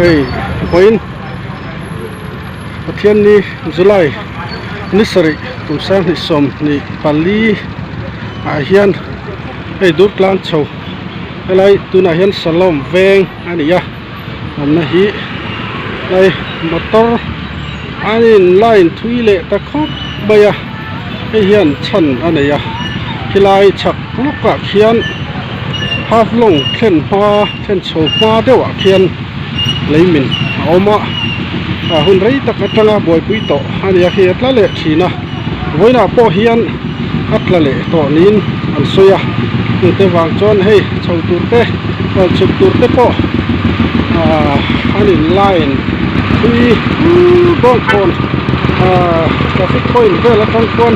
ei point pathian ni July ni sari tumsang ni som ni pali a hian ei dur tlan chho helai tuna hian salom veng ania amna hi lai motor anin line thui le ta khop baya ei hian chan ania hilai chak luka khian half long thlen hma thlen chho hma deuh khian leimin oma hun rei tak atanga boi pui to ania hi atla le thina voina po hian atla le to nin an soya te wang chon hei chho tur te chuk tur te po anin line thui bon kon traffic point vela kan kon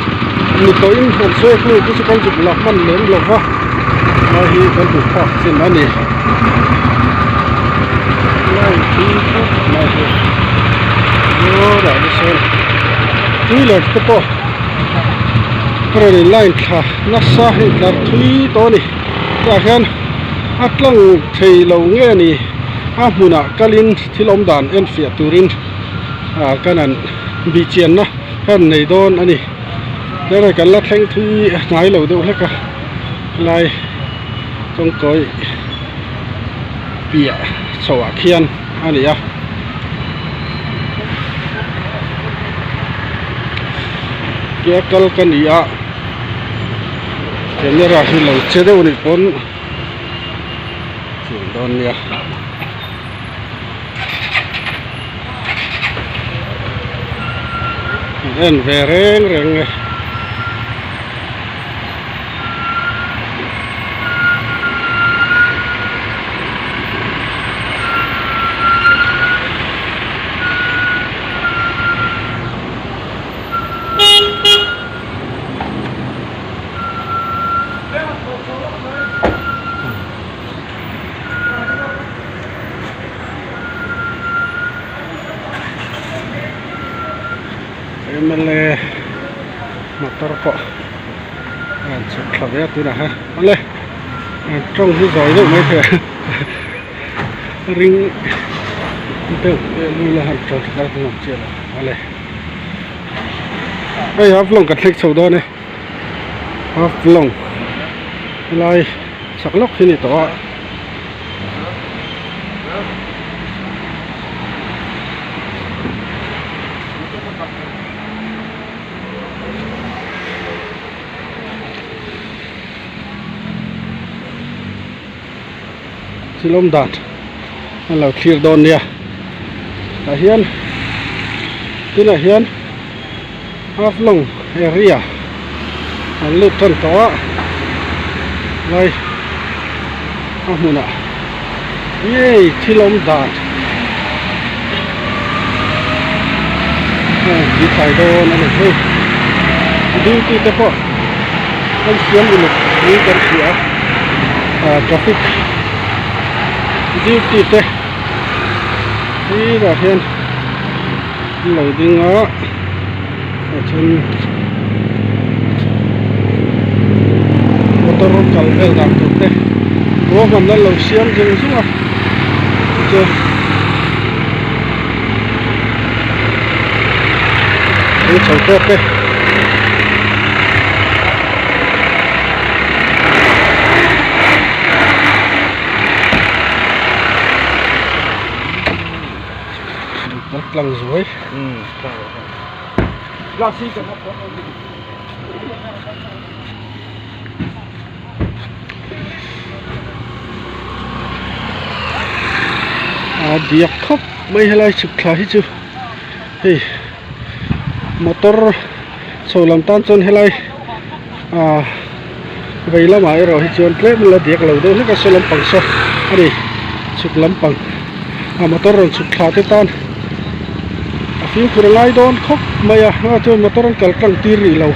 ni to in an soya khu ku chu kan chu lak man lem lova hi kan tu kha sin ani line mai hi yo da sen thui le te po rồi line thả nó xa hình là thủy to này và khen atlang thầy lâu nghe này muna kalin thilom dan en fia turin kanan bi chen na kan nei don ani đây là cái lát thanh thủy nái lâu đâu hết cả lại trong cõi bia sầu khian ani à kia kal kan ia camera hi lo che deu ni pon chin don nia en ve reng reng mele motor ko chụp khave tu na ha mele trong cái giỏi đâu mấy thế ring đâu lui là hẳn tròn ra tu làm chuyện mele đây hấp lòng cắt lệch sầu đó này hấp lòng lại sạc lóc khi này to silom dan là clear don nia là hian tin là hian half long area an lut tan to lai muna ye silom dan đi phải don anh ơi đi đi tới po anh xiêm đi cái gì traffic duty te đi là hiện lối đi ngõ ở trên motor cầu về đạp tụt te có còn là lối xiêm dừng xuống à chưa đi chở tết te lăng rồi điệp khóc mấy hay là chụp lại chứ hey motor sầu làm tan chân hay là vậy là mãi rồi chuyện thế là điệp lâu đâu hết cả sầu làm bằng sầu đi chụp làm bằng motor rồi chụp lại thế tan phía của lái đón khóc mày cho motor ăn cẩn thận tỉ rì lâu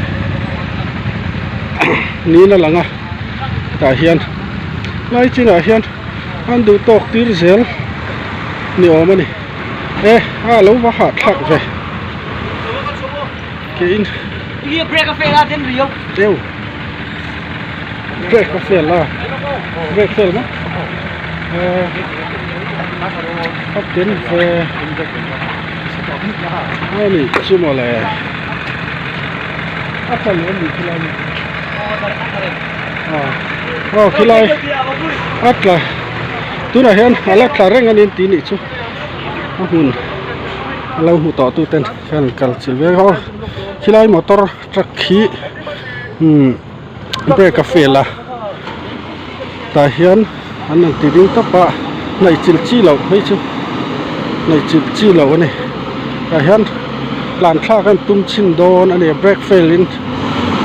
ní là lăng tại hiện lái chỉ là hiện anh đủ tóc tỉ rì nhiều mà nè lâu và hạt thẳng về cái in break cà là tên gì không đều break cà là break phê mà phát triển về hai này chưa mà là áp phần nữa mình khi khi lại áp là tu này hen là khá rèn anh tí này chứ hùn lâu hù tỏ tu tên fan cần chỉ về ho khi lại motor truck khí break cà phê là tại hiện anh đang tìm tập ba này chỉ lẩu mấy chứ này chỉ lẩu này tại hiện làm khác anh tung chín đòn anh này break fail in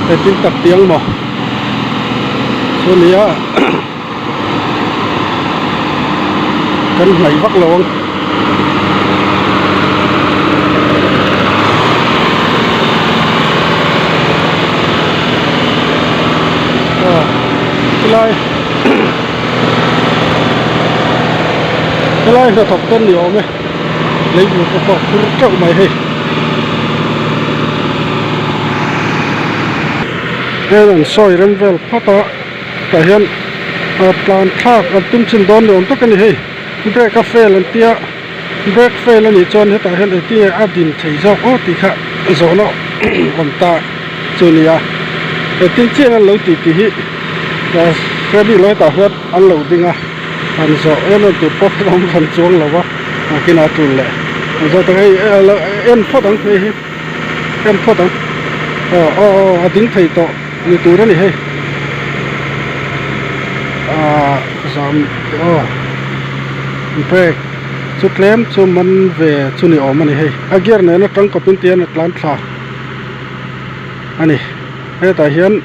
để tìm tập tiếng mà số này á cần này vắt lông cái này là thọc tân nhiều mấy lấy một cái bọc trâu mày hay đây là soi rem vel phát đó tại hiện plan khác tung trên đón được tất cả này hay break cà phê lần tia break phê lần này chọn hết tại hiện tại tia adin thấy rõ thì khác rõ nó còn ta cho này à để tiên trên là lâu tí và cái đi lối tàu hết ăn lâu đi à ăn rõ em là tụi bóc không cần chuông là quá khi nào chuồn lại rồi tới em phát đắng hay em phát đắng tính thầy tọ như tụi đó này hay giảm break chút lem cho mình về cho này ổn này hay gear này nó trắng có pin tiền là thà anh này hay tại hiện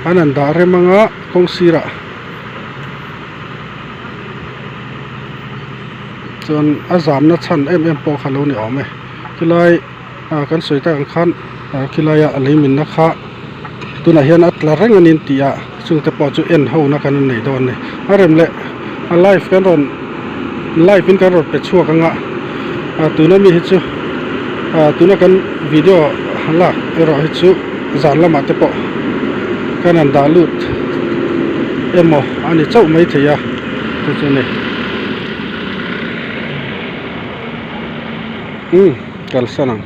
anh ăn đã rồi mà ngã công xí ra chọn giảm nó chăn em po khá lâu này ổn này khi lại cái sợi tay khăn khi lại lấy mình nó khá tôi là hiện at là răng anh tía chúng ta bỏ chỗ en hậu nó cái này đòn này em lệ live cái rồi live bên cái rồi bị chua cái ngã tôi nó mi hết chứ tôi nó cái video là rồi hết chứ giảm là mà tập bỏ cái này đã lụt em mò anh ấy chậu mấy thì tôi chỗ này cái sao nào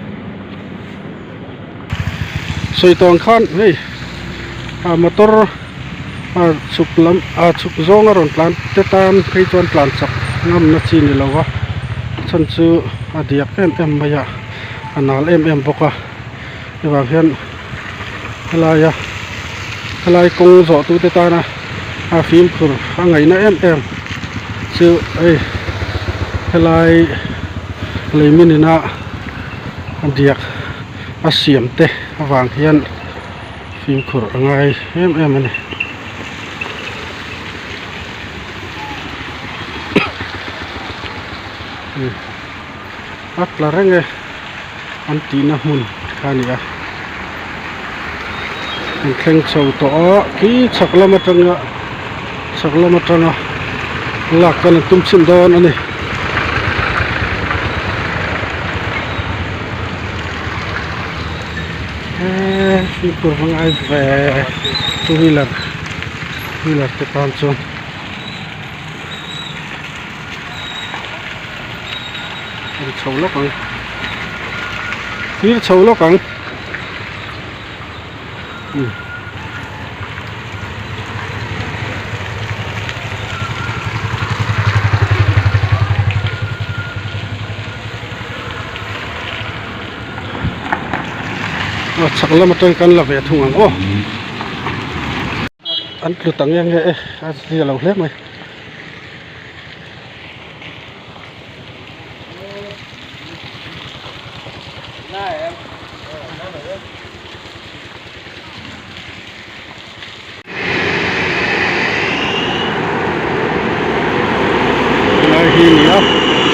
soi toàn khăn hey motor chụp lắm chụp zong rồi plan tetan khi chọn plan sập ngâm nó chín đi lâu quá chân chú điệp em bây giờ anal em bọc để vào hiện lại công rõ tu tetan phim của ngày nay em chú ấy lại lấy mình na điệp xiêm te vàng hiện phim của ngày em này là răng anh tí na hun cái này anh khen sầu to kỹ sạc la mặt trăng lạc cái tum xin đòn anh này phim của ngày về tôi đi là cái con chôn sầu lốc rồi phía sầu lốc rồi chắc là một trong căn là về thùng hàng anh cứ tặng em nghe gì là lâu hết mày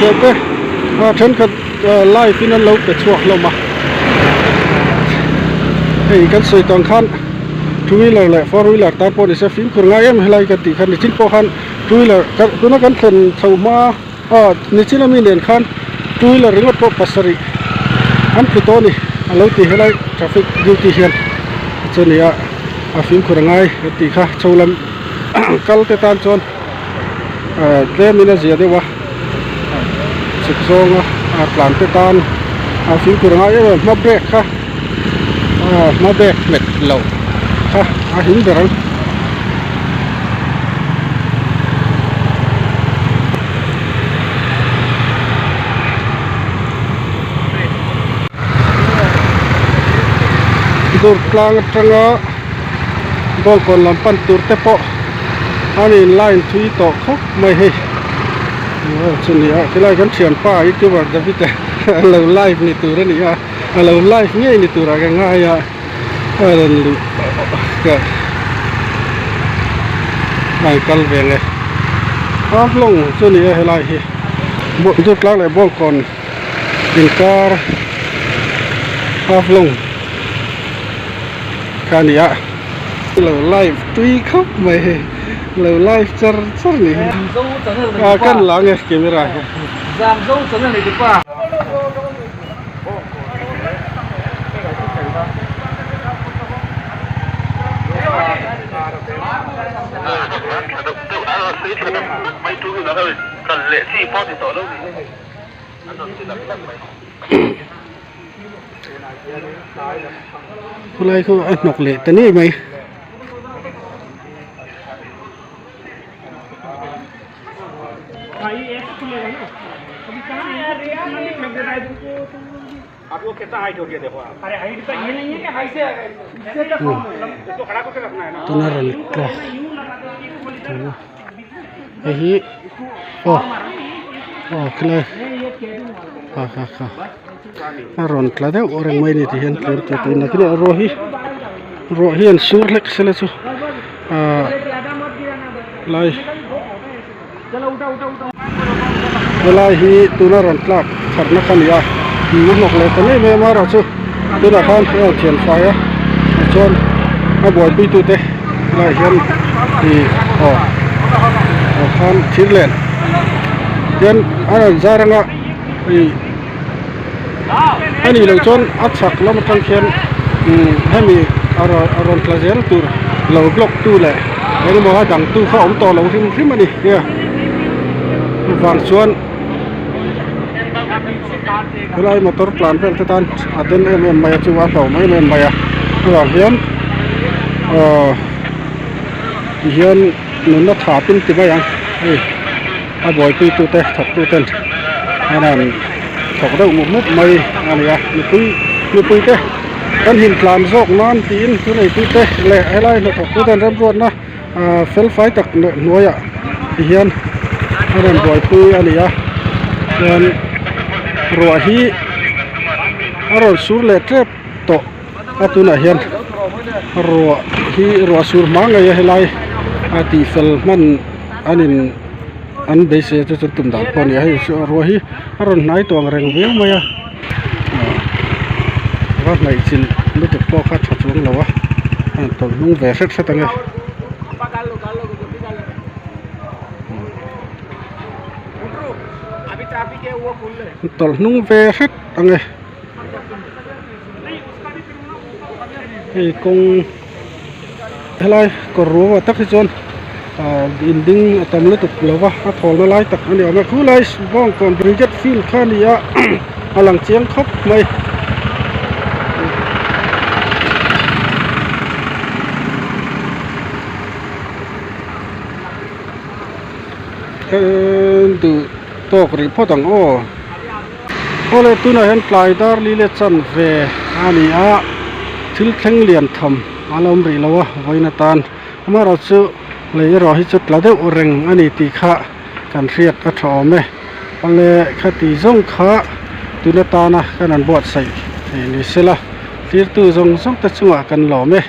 cái trên cái live phim lâu để chuộc lâu mà thì cái sợi toàn khăn two wheeler lại four wheeler ta po để sẽ phim của ngay em hay lại cái tỷ khăn để chính po khăn two wheeler cái nó cái phần thầu ma như chỉ là mình đèn khăn two wheeler ringot po pasari anh cứ to đi lâu tỷ hay lại traffic duty hiện cho nên phim của ngay cái tỷ khác châu lâm cal te tan chon le mina zia de wa สุกซองปลานเตตานฟิวตัวง่ายมาเบรกค่ะมาเบรกเม็ดเหล่าค่ะหินเบรังดูกลางจังอ่ะบอลคนลำปันตัวเตปะอันนี้ไล่ทุยต่อเขาไม่ให้ส่วนนี้ที่ไล่กันเฉียนป้าอีกตัวแบบพี่แต่เราไล่นี่ตัวนี้เราไล่ง่ายนี่ตัวอะไรง่ายเราก็ไล่กันเวงเลยลงส่วนนี้ให้ไล่บอลดูกลางเลยบอลคนดินการลงการนี้เราไล่ตุยเข้าไม่เราไล่จัดนี่กันหลังไงเกมอะไรgiảm dâu chấm này đi qua mấy chú nó hơi cần lệ chi phong thì tổ đâuผู้ไล่เขาหนกเละแต่นี่ไหมआपको कितना हाइट हो गया देखो आप अरे हाइट तो ये नहीं है कि हाइट से इससे तो इसको खड़ा करके रखना है ना तो ना रन क्या यही ओ खिला हाँ रन खिला दे और एक महीने थी हन फिर तो ना किने रोही हन सूर लेक चले सो लाई लाई ही तो ना रन खिला करना kan ya mun nok le tani me ma ra chu tu da khan thian fa ya chon a boy pi tu te la hian ti khan thirlen yan an zaranga ani lo chon achak lam kan khian hemi aron klazel tur lo block tu le eng mo ha dang tu kha om to lo rim ani ya wang chuan cái motor plan vel te tan aden em mai chu wa tho mai em mai wa hian nun na tha pin ti mai a boy pi tu te thak tu ten anan thok dau mu mu mai ani ya ni pui te kan hin plan zok nan tin tu nei pi te le ai lai na thok tu ten ram ruat na fel fai tak noya hian anan boy pi ani ya hian ruahi aron sur le trep to atuna hian ruah sur manga ya helai ati fel man anin an base chu tum dang pon ya ruahi aron nai tong reng veng maya ra nai chin lu tu po kha chung lawa to lung ve set setang tol nung ve hết anh ơi thì cùng thế này có rùa và tắc chôn in đinh tầm lưỡi tục lửa và thổi nó lái tắc anh em mà cứ lái vòng còn bị rất phil khan đi á lằng chiếng khóc mày từ to cái phô tang ô le tu na hen plai dar li le chan ve ani a thil thleng lian tham alom ri lawa voina tan ama ro chu le ro hi chut la de oreng ani ti kha kan riat a tho me ale khati zong kha tu na ta na kan an bot sai ni sela tir tu zong zong ta chunga kan lo me